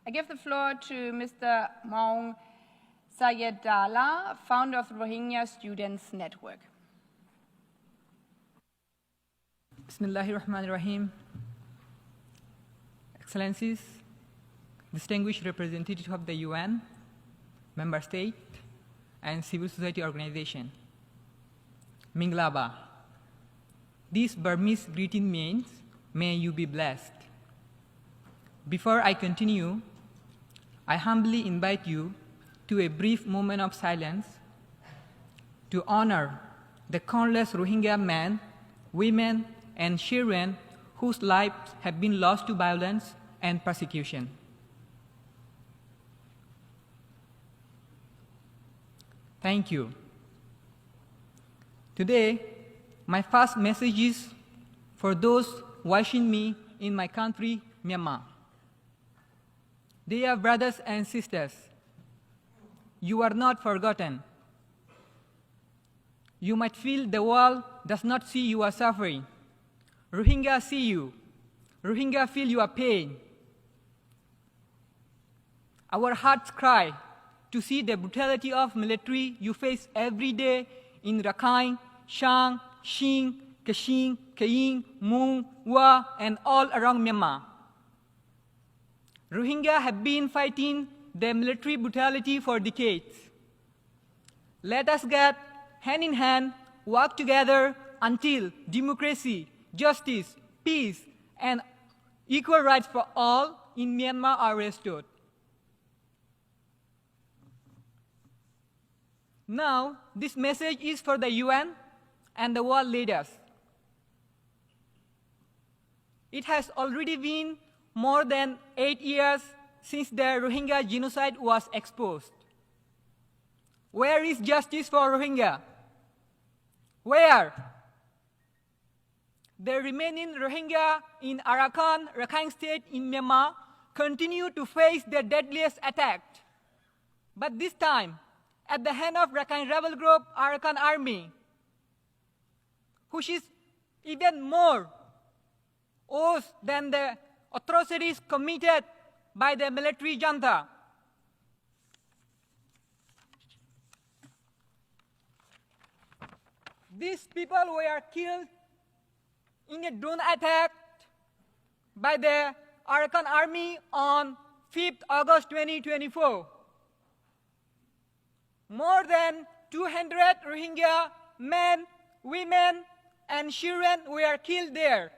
I give the floor to Mr. Maung Sayedala, founder of the Rohingya Students Network. Bismillahirrahmanirrahim. Excellencies, distinguished representatives of the UN, member state, and civil society organization. Minglaba. This Burmese greeting means, may you be blessed. Before I continue, I humbly invite you to a brief moment of silence to honor the countless Rohingya men, women, and children whose lives have been lost to violence and persecution. Thank you. Today, my first message is for those watching me in my country, Myanmar. Dear brothers and sisters, you are not forgotten. You might feel the world does not see your suffering. Rohingya see you. Rohingya feel your pain. Our hearts cry to see the brutality of military you face every day in Rakhine, Shang, Shin, Kachin, Kayin, Mung, Wa, and all around Myanmar. Rohingya have been fighting the military brutality for decades. Let us get hand in hand, work together until democracy, justice, peace, and equal rights for all in Myanmar are restored. Now, this message is for the UN and the world leaders. It has already been more than 8 years since the Rohingya genocide was exposed. Where is justice for Rohingya? Where? The remaining Rohingya in Arakan, Rakhine State in Myanmar continue to face the deadliest attack. But this time, at the hand of Rakhine rebel group Arakan Army, which is even more worse than the atrocities committed by the military junta. These people were killed in a drone attack by the Arakan Army on 5th August 2024. More than 200 Rohingya men, women, and children were killed there.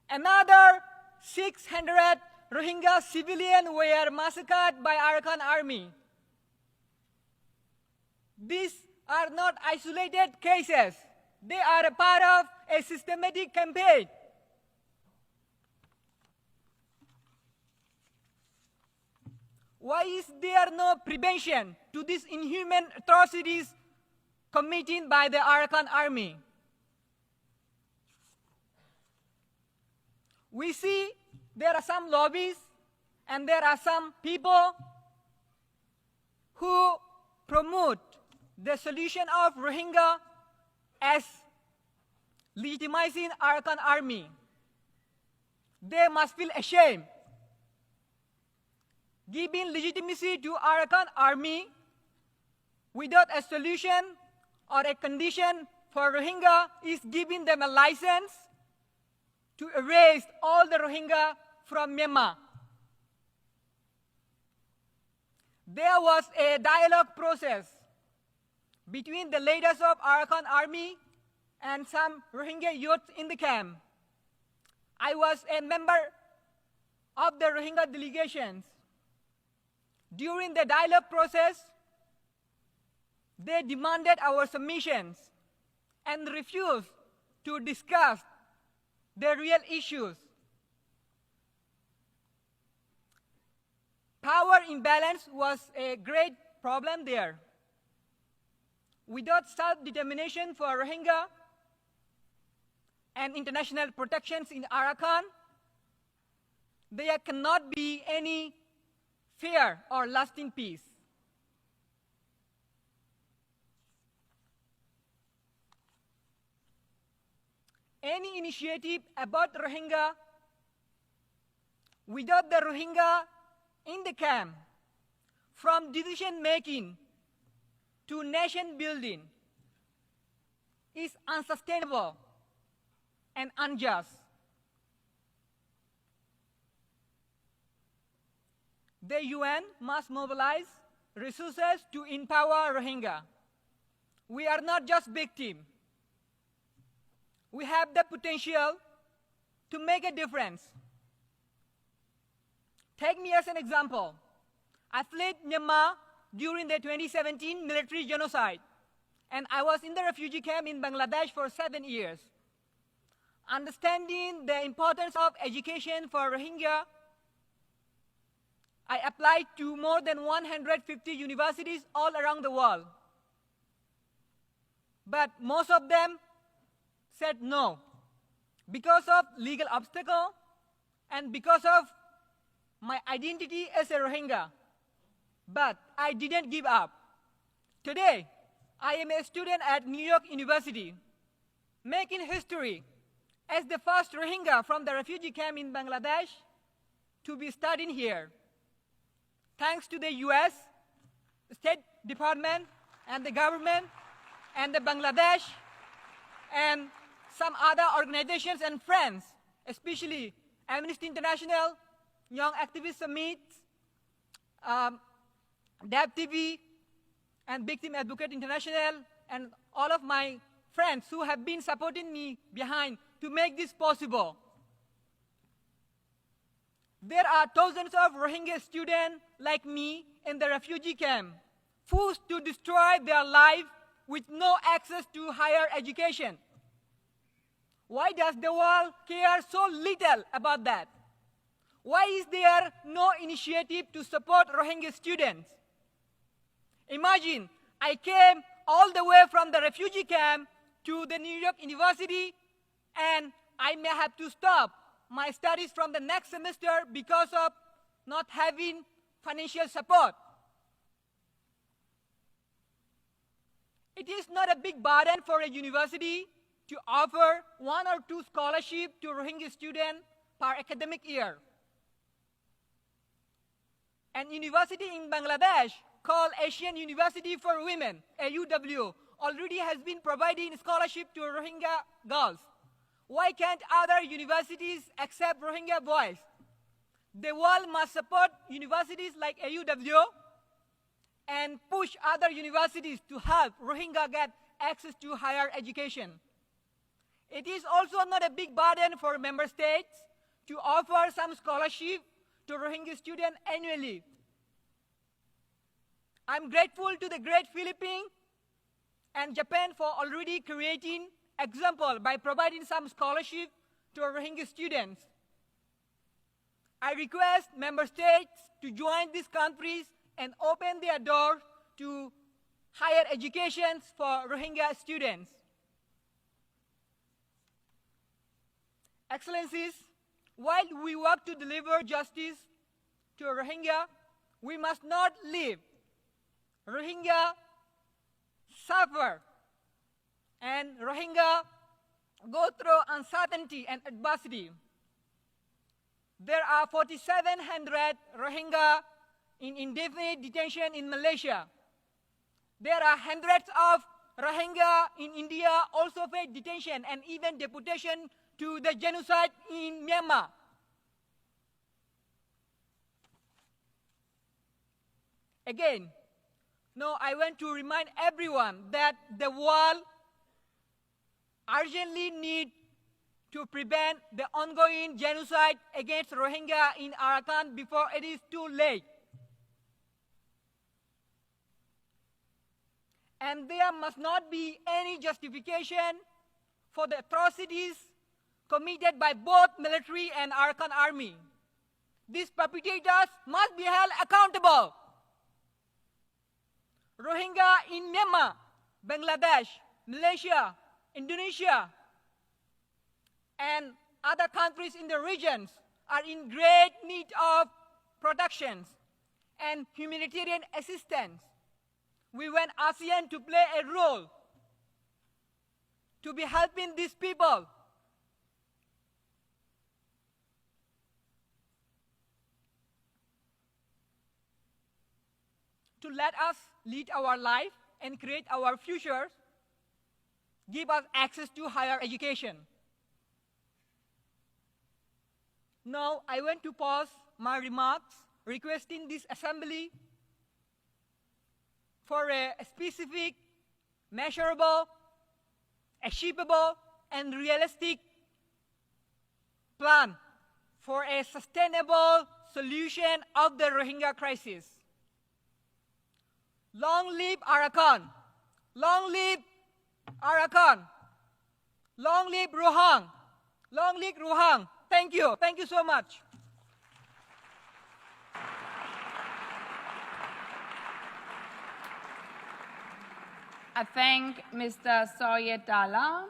Another 600 Rohingya civilians were massacred by Arakan Army. These are not isolated cases. They are a part of a systematic campaign. Why is there no prevention to these inhuman atrocities committed by the Arakan Army? We see there are some lobbies and there are some people who promote the solution of Rohingya as legitimizing Arakan Army. They must feel ashamed. Giving legitimacy to Arakan Army without a solution or a condition for Rohingya is giving them a license to erase all the Rohingya from Myanmar. There was a dialogue process between the leaders of Arakan Army and some Rohingya youth in the camp. I was a member of the Rohingya delegations. During the dialogue process, they demanded our submissions and refused to discuss the real issues. Power imbalance was a great problem there. Without self-determination for Rohingya and international protections in Arakan, there cannot be any fair or lasting peace. Any initiative about Rohingya without the Rohingya in the camp, from decision making to nation building, is unsustainable and unjust. The UN must mobilize resources to empower Rohingya. We are not just victims. We have the potential to make a difference. Take me as an example. I fled Myanmar during the 2017 military genocide, and I was in the refugee camp in Bangladesh for 7 years. Understanding the importance of education for Rohingya, I applied to more than 150 universities all around the world. But most of them said no because of legal obstacle and because of my identity as a Rohingya. But I didn't give up. Today, I am a student at New York University, making history as the first Rohingya from the refugee camp in Bangladesh to be studying here. Thanks to the US, State Department, and the government, and the Bangladesh, and some other organizations and friends, especially Amnesty International, Young Activist Summit, DAB TV, and Victim Advocate International, and all of my friends who have been supporting me behind to make this possible. There are thousands of Rohingya students like me in the refugee camp, forced to destroy their life with no access to higher education. Why does the world care so little about that? Why is there no initiative to support Rohingya students? Imagine, I came all the way from the refugee camp to the New York University, and I may have to stop my studies from the next semester because of not having financial support. It is not a big burden for a university to offer 1 or 2 scholarships to Rohingya students per academic year. An university in Bangladesh called Asian University for Women, AUW, already has been providing scholarship to Rohingya girls. Why can't other universities accept Rohingya boys? The world must support universities like AUW and push other universities to help Rohingya get access to higher education. It is also not a big burden for member states to offer some scholarship to Rohingya students annually. I'm grateful to the great Philippines and Japan for already creating example by providing some scholarship to Rohingya students. I request member states to join these countries and open their doors to higher education for Rohingya students. Excellencies, while we work to deliver justice to Rohingya, we must not leave Rohingya suffer and Rohingya go through uncertainty and adversity. There are 4,700 Rohingya in indefinite detention in Malaysia. There are hundreds of Rohingya in India also face detention and even deportation to the genocide in Myanmar. Again, now I want to remind everyone that the world urgently needs to prevent the ongoing genocide against Rohingya in Arakan before it is too late. And there must not be any justification for the atrocities committed by both military and Arakan army. These perpetrators must be held accountable. Rohingya in Myanmar, Bangladesh, Malaysia, Indonesia, and other countries in the regions are in great need of protections and humanitarian assistance. We want ASEAN to play a role to be helping these people. to let us lead our life and create our future, give us access to higher education. Now, I want to pause my remarks, requesting this assembly for a specific, measurable, achievable, and realistic plan for a sustainable solution of the Rohingya crisis. Long live Arakan! Long live Arakan! Long live Rohang! Long live Rohang! Thank you. Thank you so much. I thank Mr. Soyet Dala.